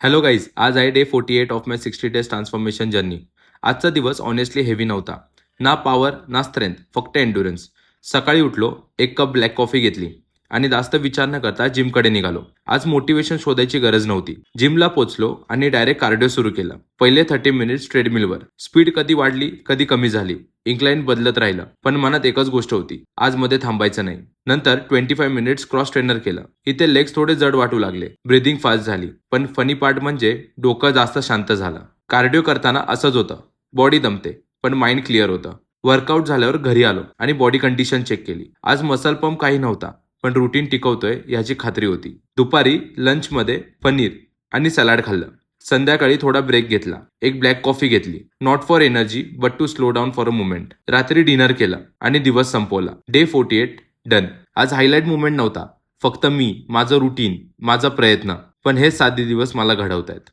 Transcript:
Hello guys, आज आहे day 48 of my 60 days transformation journey. आजचा दिवस ऑनेस्टली हेवी नव्हता. ना पॉवर ना स्ट्रेंथ, फक्त एन्ड्युरन्स. सकाळी उठलो, एक कप ब्लॅक कॉफी घेतली आणि जास्त विचार न करता जिमकडे निघालो. आज मोटिवेशन शोधायची गरज नव्हती. जिमला पोचलो आणि डायरेक्ट कार्डिओ सुरू केला. पहिले 30 मिनिट्स ट्रेडमिलवर. स्पीड कधी वाढली कधी कमी झाली. इन्क्लाइन बदलत राहिलं, पण मनात एकच गोष्ट होती, आज मध्ये थांबायचं नाही. नंतर 25 मिनिट्स क्रॉस ट्रेनर केलं. इथे लेग्स थोडे जड वाटू लागले, ब्रिदिंग फास्ट झाली. पण फनी पार्ट म्हणजे डोकं जास्त शांत झालं. कार्डिओ करताना असंच होतं, बॉडी दमते पण माइंड क्लिअर होतं. वर्कआउट झाल्यावर घरी आलो आणि बॉडी कंडिशन चेक केली. आज मसल पंप काही नव्हता, पण रुटीन टिकवतोय याची खात्री होती. दुपारी लंचमध्ये पनीर आणि सलाड खाल्लं. संध्याकाळी थोडा ब्रेक घेतला, एक ब्लॅक कॉफी घेतली. Not for energy but to slow down for a moment. रात्री डिनर केला आणि दिवस संपवला. Day 48 done. आज हायलाइट मुवमेंट नव्हता, फक्त मी, माझं रुटीन, माझा प्रयत्न. पण हे साधे दिवस मला घडवतायत.